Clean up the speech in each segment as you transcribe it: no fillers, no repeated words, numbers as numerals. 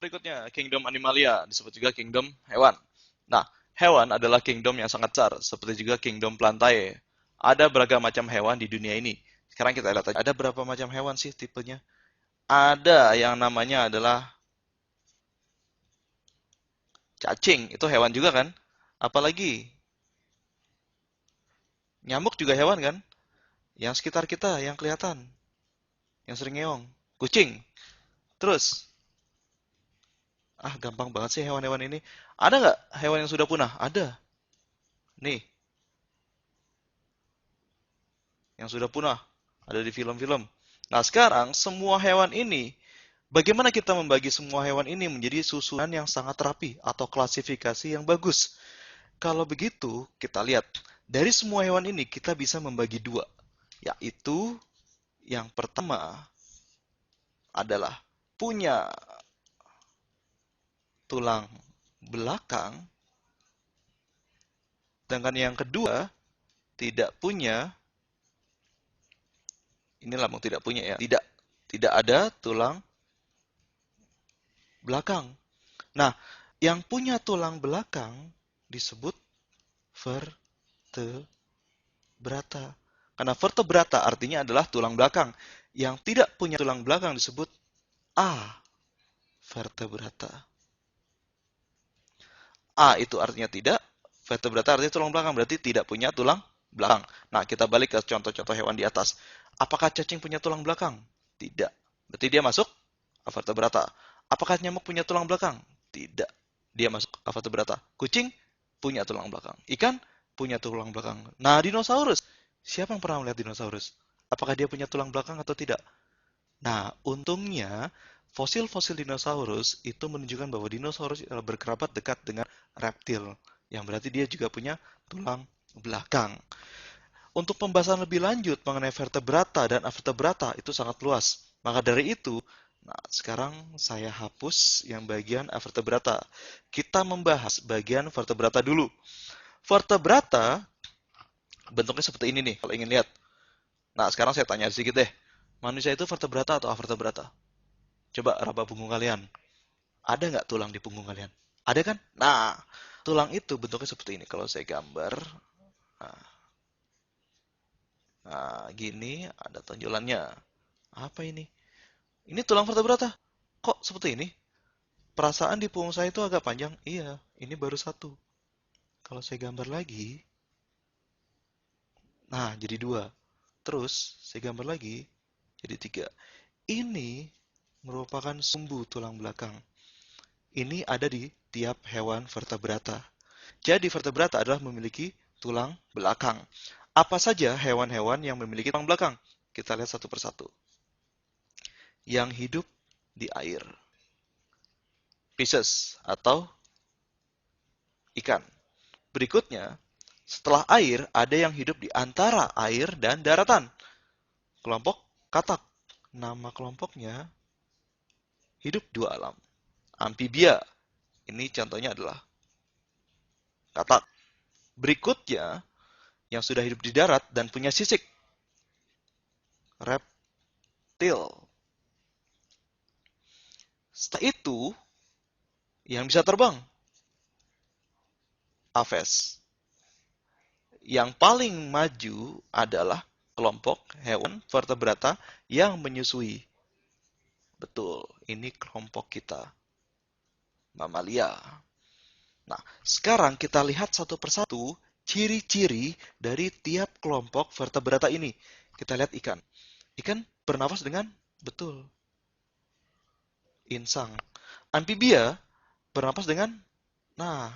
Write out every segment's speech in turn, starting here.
Berikutnya, kingdom animalia, disebut juga kingdom hewan. Nah, hewan adalah kingdom yang sangat besar, seperti juga kingdom plantae. Ada beragam macam hewan di dunia ini. Sekarang kita lihat aja, ada berapa macam hewan sih tipenya? Ada yang namanya adalah cacing, itu hewan juga kan? Apalagi, nyamuk juga hewan kan? Yang sekitar kita, yang kelihatan, yang sering ngeong. Kucing. Terus, gampang banget sih hewan-hewan ini. Ada nggak hewan yang sudah punah? Ada. Nih, yang sudah punah. Ada di film-film. Nah, sekarang semua hewan ini, bagaimana kita membagi semua hewan ini menjadi susunan yang sangat rapi atau klasifikasi yang bagus? Kalau begitu, kita lihat. Dari semua hewan ini, kita bisa membagi dua. Yaitu, yang pertama adalah punya tulang belakang, sedangkan yang kedua tidak punya, ini lambang tidak punya ya, tidak ada tulang belakang. Nah, yang punya tulang belakang disebut vertebrata. Karena vertebrata artinya adalah tulang belakang. Yang tidak punya tulang belakang disebut avertebrata. A itu artinya tidak, vertebrata artinya tulang belakang, berarti tidak punya tulang belakang. Nah, kita balik ke contoh-contoh hewan di atas. Apakah cacing punya tulang belakang? Tidak. Berarti dia masuk avertebrata. Apakah nyamuk punya tulang belakang? Tidak. Dia masuk avertebrata. Kucing punya tulang belakang. Ikan punya tulang belakang. Nah, dinosaurus. Siapa yang pernah melihat dinosaurus? Apakah dia punya tulang belakang atau tidak? Nah, untungnya fosil-fosil dinosaurus itu menunjukkan bahwa dinosaurus berkerabat dekat dengan reptil, yang berarti dia juga punya tulang belakang. Untuk pembahasan lebih lanjut mengenai vertebrata dan avertebrata itu sangat luas. Maka dari itu, nah sekarang saya hapus yang bagian avertebrata. Kita membahas bagian vertebrata dulu. Vertebrata bentuknya seperti ini nih, kalau ingin lihat. Nah, sekarang saya tanya sedikit deh. Manusia itu vertebrata atau avertebrata? Coba raba punggung kalian. Ada nggak tulang di punggung kalian? Ada kan? Nah, tulang itu bentuknya seperti ini. Kalau saya gambar, nah, gini ada tonjolannya. Apa ini? Ini tulang vertebrata. Kok seperti ini? Perasaan di punggung saya itu agak panjang. Iya, ini baru satu. Kalau saya gambar lagi, nah jadi dua. Terus saya gambar lagi, jadi tiga. Ini merupakan sumbu tulang belakang. Ini ada di tiap hewan vertebrata. Jadi vertebrata adalah memiliki tulang belakang. Apa saja hewan-hewan yang memiliki tulang belakang? Kita lihat satu persatu. Yang hidup di air. Fishes atau ikan. Berikutnya, setelah air, ada yang hidup di antara air dan daratan. Kelompok katak. Nama kelompoknya hidup dua alam. Amfibia. Ini contohnya adalah katak. Berikutnya, yang sudah hidup di darat dan punya sisik. Reptil. Setelah itu, yang bisa terbang. Aves. Yang paling maju adalah kelompok hewan vertebrata yang menyusui. Betul, ini kelompok kita. Mamalia. Nah, sekarang kita lihat satu persatu ciri-ciri dari tiap kelompok vertebrata ini. Kita lihat ikan. Ikan bernafas dengan betul insang. Amfibia bernafas dengan nah,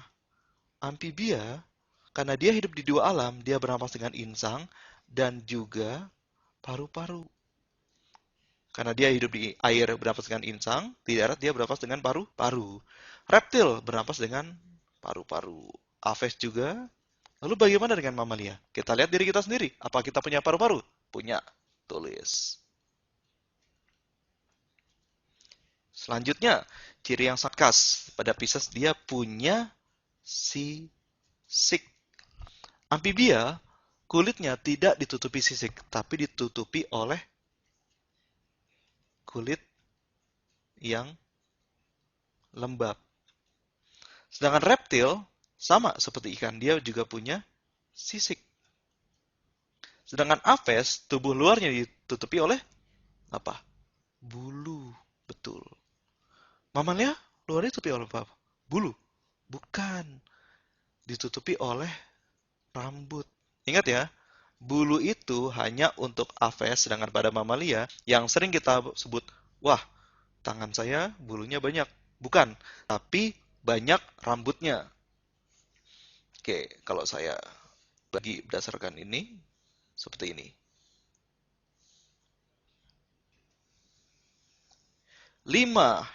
amfibia karena dia hidup di dua alam, dia bernafas dengan insang dan juga paru-paru. Karena dia hidup di air bernafas dengan insang, di darat dia bernafas dengan paru-paru. Reptil bernafas dengan paru-paru. Aves juga. Lalu bagaimana dengan mamalia? Kita lihat diri kita sendiri. Apa kita punya paru-paru? Punya. Tulis. Selanjutnya, ciri yang sangat khas pada Pisces dia punya sisik. Amfibia, kulitnya tidak ditutupi sisik, tapi ditutupi oleh kulit yang lembab. Sedangkan reptil sama seperti ikan, dia juga punya sisik. Sedangkan aves, tubuh luarnya ditutupi oleh apa? Bulu. Betul. Mamalia luarnya ditutupi oleh apa? Bulu. Bukan. Ditutupi oleh rambut. Ingat ya, bulu itu hanya untuk aves, sedangkan pada mamalia yang sering kita sebut, wah, tangan saya bulunya banyak. Bukan, tapi banyak rambutnya. Oke, kalau saya bagi berdasarkan ini, seperti ini. 5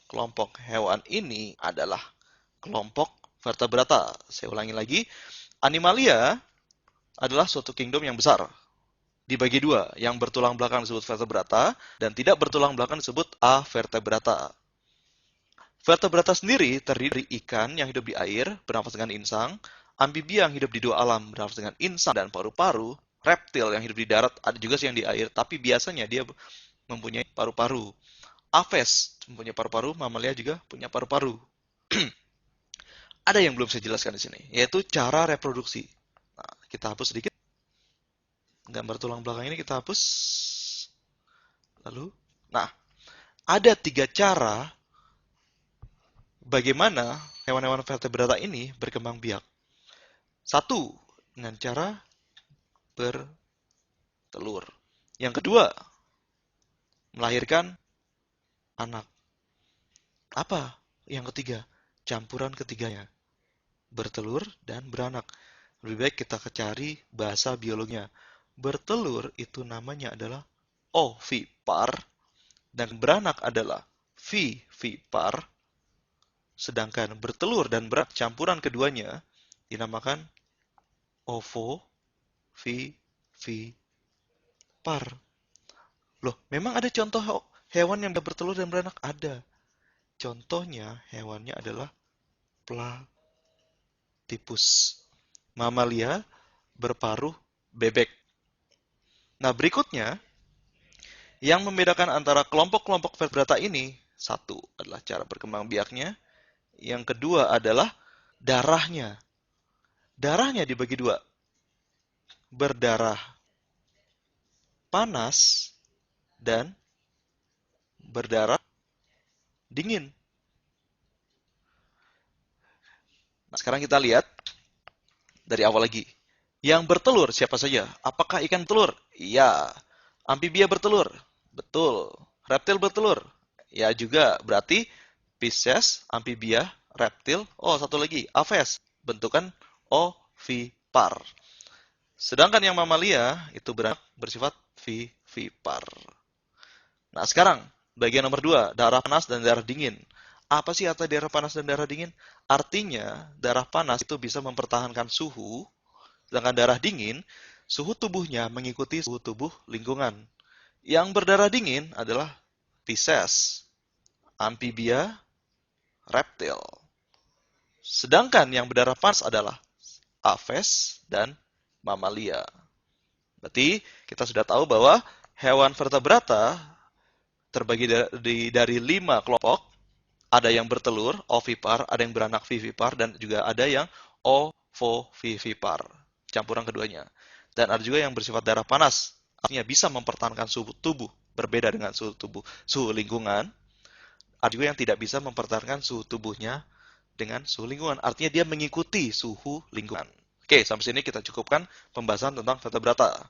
kelompok hewan ini adalah kelompok vertebrata. Saya ulangi lagi, Animalia adalah suatu kingdom yang besar. Dibagi dua, yang bertulang belakang disebut vertebrata, dan tidak bertulang belakang disebut avertebrata. Vertebrata sendiri terdiri dari ikan yang hidup di air, bernafas dengan insang, amfibia yang hidup di dua alam, bernafas dengan insang dan paru-paru, reptil yang hidup di darat, ada juga sih yang di air, tapi biasanya dia mempunyai paru-paru. Aves mempunyai paru-paru, mamalia juga punya paru-paru. Ada yang belum saya jelaskan di sini, yaitu cara reproduksi. Nah, kita hapus sedikit. Gambar tulang belakang ini kita hapus. Lalu, nah, ada 3 cara bagaimana hewan-hewan vertebrata ini berkembang biak. 1, dengan cara bertelur. Yang kedua, melahirkan anak. Apa? Yang ketiga, campuran ketiganya. Bertelur dan beranak. Lebih baik kita cari bahasa biologinya. Bertelur itu namanya adalah ovipar, dan beranak adalah vivipar. Sedangkan bertelur dan beranak campuran keduanya dinamakan ovovivipar. Loh, memang ada contoh hewan yang bertelur dan beranak? Ada. Contohnya hewannya adalah platypus. Mamalia berparuh bebek. Nah, berikutnya, yang membedakan antara kelompok-kelompok vertebrata ini, 1 adalah cara berkembang biaknya, yang kedua adalah darahnya. Darahnya dibagi 2, berdarah panas dan berdarah dingin. Nah, sekarang kita lihat dari awal lagi. Yang bertelur siapa saja? Apakah ikan telur? Iya. Amfibia bertelur? Betul. Reptil bertelur? Ya juga. Berarti Pisces, amfibia, reptil. Oh, satu lagi. Aves. Bentukan ovipar. Sedangkan yang mamalia itu bersifat vivipar. Nah, sekarang bagian nomor 2, darah panas dan darah dingin. Apa sih arti darah panas dan darah dingin? Artinya, darah panas itu bisa mempertahankan suhu, sedangkan darah dingin, suhu tubuhnya mengikuti suhu tubuh lingkungan. Yang berdarah dingin adalah Pisces, amfibia, reptil. Sedangkan yang berdarah panas adalah Aves dan mamalia. Berarti kita sudah tahu bahwa hewan vertebrata terbagi dari 5 kelompok. Ada yang bertelur, ovipar, ada yang beranak, vivipar, dan juga ada yang ovovivipar, campuran keduanya. Dan ada juga yang bersifat darah panas, artinya bisa mempertahankan suhu tubuh, berbeda dengan suhu lingkungan. Ada juga yang tidak bisa mempertahankan suhu tubuhnya dengan suhu lingkungan, artinya dia mengikuti suhu lingkungan. Oke, sampai sini kita cukupkan pembahasan tentang vertebrata.